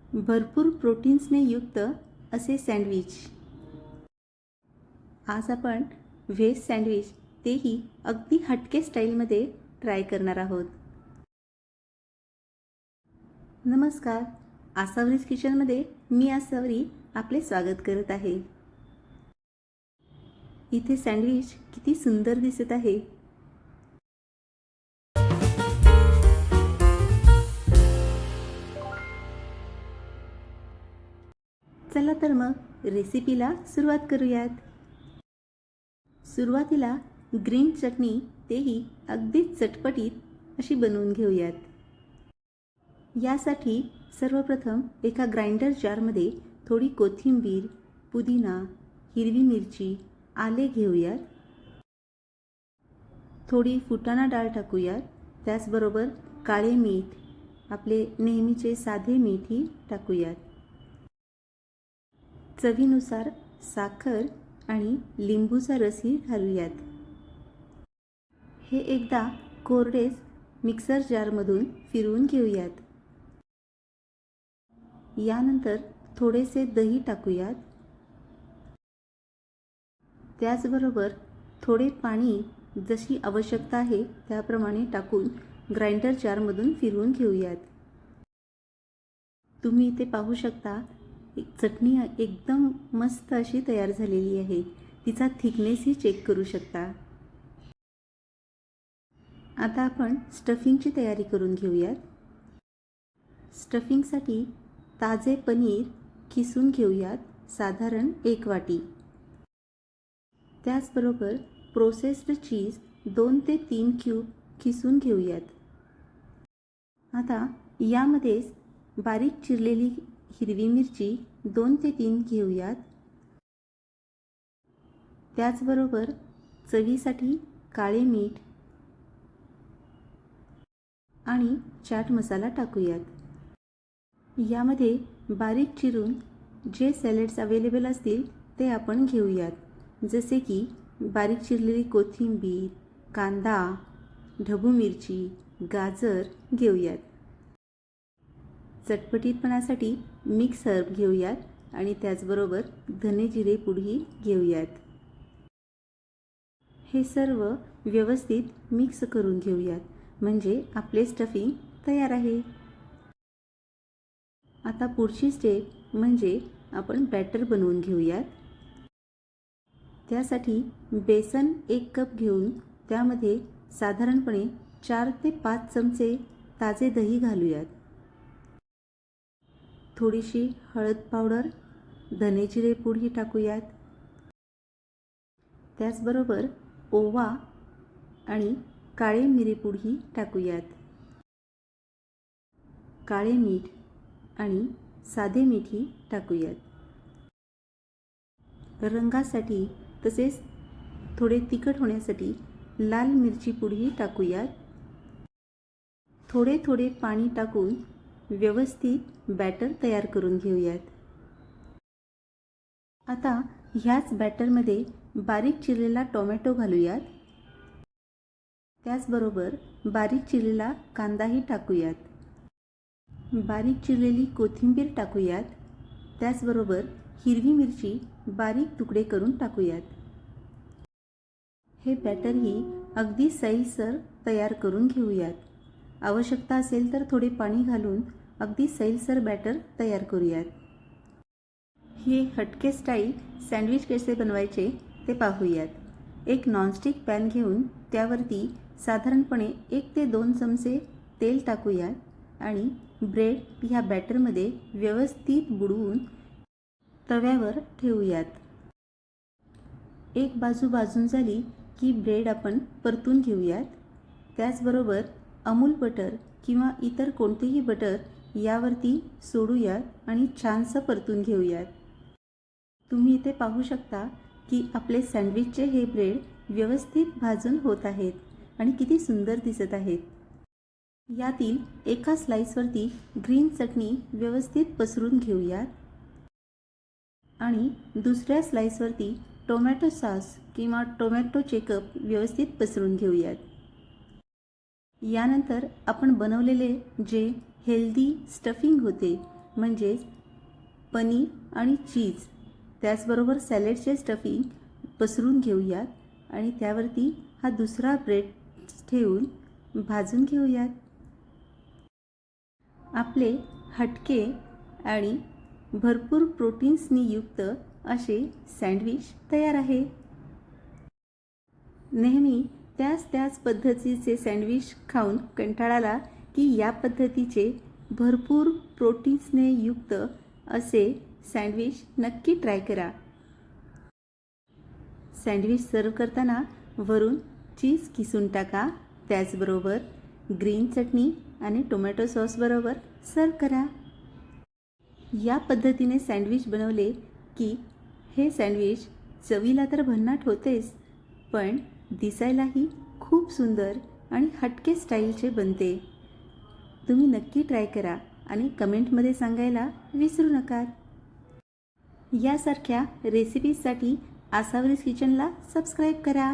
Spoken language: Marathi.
भरपूर प्रोटीन्सने युक्त असे सँडविच. आज आपण व्हेज सँडविच, तेही अगदी हटके स्टाईलमध्ये ट्राय करणार आहोत. नमस्कार, आसावरीज किचनमध्ये मी आसावरी आपले स्वागत करत आहे. इथे सँडविच किती सुंदर दिसत आहे. चला तर मग रेसिपीला सुरुवात करूयात. सुरुवातीला ग्रीन चटणी, तेही अगदीच चटपटीत अशी बनवून घेऊयात. यासाठी सर्वप्रथम एका ग्राइंडर जारमध्ये थोडी कोथिंबीर, पुदिना, हिरवी मिरची, आले घेऊयात. थोडी फुटाणा डाळ टाकूयात. त्याचबरोबर काळे मीठ, आपले नेहमीचे साधे मीठही टाकूयात. चवीनुसार साखर आणि लिंबूचा रसही घालूयात. हे एकदा कोरडेच मिक्सर जारमधून फिरवून घेऊयात. यानंतर थोडेसे दही टाकूयात. त्याचबरोबर थोडे पाणी जशी आवश्यकता आहे त्याप्रमाणे टाकून ग्राइंडर जारमधून फिरवून घेऊयात. तुम्ही इथे पाहू शकता, चटणी एकदम मस्त अशी तयार झालेली आहे. तिचा थिकनेसही चेक करू शकता. आता आपण स्टफिंगची तयारी करून घेऊयात. स्टफिंगसाठी ताजे पनीर किसून घेऊयात, साधारण 1 वाटी. त्याचबरोबर प्रोसेस्ड चीज 2 ते 3 क्यूब किसून घेऊयात. आता यामध्येच बारीक चिरलेली हिरवी मिरची 2 ते 3 घेऊयात. त्याचबरोबर चवीसाठी काळे मीठ आणि चाट मसाला टाकूयात. यामध्ये बारीक चिरून जे सॅलड्स अवेलेबल असतील ते आपण घेऊयात, जसे की बारीक चिरलेली कोथिंबीर, कांदा, ढबू मिरची, गाजर घेऊयात. चटपटीतपणासाठी मिक्स हर्ब घेऊयात आणि त्याचबरोबर धने जिरे पूडही घेऊयात. हे सर्व व्यवस्थित मिक्स करून घेऊयात, म्हणजे आपले स्टफिंग तयार आहे. आता पुढची स्टेप म्हणजे आपण बॅटर बनवून घेऊयात. त्यासाठी बेसन 1 कप घेऊन त्यामध्ये साधारणपणे 4 ते 5 चमचे ताजे दही घालूयात. थोडीशी हळद पावडर, धने जिरे पूडही टाकूयात. त्याचबरोबर ओवा आणि काळे मिरी पूडही टाकूयात. काळे मीठ आणि साधे मीठही टाकूयात. रंगासाठी तसेच थोडे तिखट होण्यासाठी लाल मिरची पूडही टाकूयात. थोडे थोडे पाणी टाकून व्यवस्थित बॅटर तयार करून घेऊयात. आता ह्याच बॅटरमध्ये बारीक चिरलेला टोमॅटो घालूयात. त्याचबरोबर बारीक चिरलेला कांदाही टाकूयात. बारीक चिरलेली कोथिंबीर टाकूयात. त्याचबरोबर हिरवी मिरची बारीक तुकडे करून टाकूयात. हे बॅटरही अगदी सैलसर तयार करून घेऊयात. आवश्यकता असेल तर थोडे पाणी घालून अगदी सैलसर बॅटर तयार करूयात. हे हटके स्टाईल सँडविच कसे बनवायचे ते पाहूयात. एक नॉनस्टिक पॅन घेऊन त्यावरती साधारणपणे 1 ते 2 चमचे तेल टाकूयात आणि ब्रेड ह्या बॅटरमध्ये व्यवस्थित बुडवून तव्यावर ठेवूयात. एक बाजू भाजून झाली की ब्रेड आपण परतून घेऊयात. त्याचबरोबर अमूल बटर किंवा इतर कोणतेही बटर यावरती सोडूयात आणि छानसं परतून घेऊयात. तुम्ही इथे पाहू शकता की आपले सँडविचचे हे ब्रेड व्यवस्थित भाजून होत आहेत आणि किती सुंदर दिसत आहेत. यातील एका स्लाइसवरती ग्रीन चटणी व्यवस्थित पसरून घेऊयात आणि दुसऱ्या स्लाइसवरती टोमॅटो सॉस किंवा टोमॅटो केचप व्यवस्थित पसरून घेऊयात. यानंतर आपण बनवलेले जे हेल्दी स्टफिंग होते म्हणजेच पनीर आणि चीज, त्याचबरोबर सॅलेडचे स्टफिंग पसरून घेऊयात आणि त्यावरती हा दुसरा ब्रेड ठेवून भाजून घेऊयात. आपले हटके आणि भरपूर प्रोटीन्सनी युक्त असे सँडविच तयार आहे. नेहमी त्याच पद्धतीचे सँडविच खाऊन कंटाळाला की या पद्धतीचे भरपूर प्रोटीन्सने युक्त असे सँडविच नक्की ट्राय करा. सँडविच सर्व करताना वरून चीज किसून टाका. त्याचबरोबर ग्रीन चटणी आणि टोमॅटो सॉसबरोबर सर्व करा. या पद्धतीने सँडविच बनवले की हे सँडविच चवीला तर भन्नाट होतेच, पण दिसायलाही खूप सुंदर आणि हटके स्टाईलचे बनते. तुम्ही नक्की ट्राय करा आणि कमेंटमध्ये सांगायला विसरू नका. यासारख्या रेसिपीजसाठी आसावरीज किचनला सबस्क्राईब करा.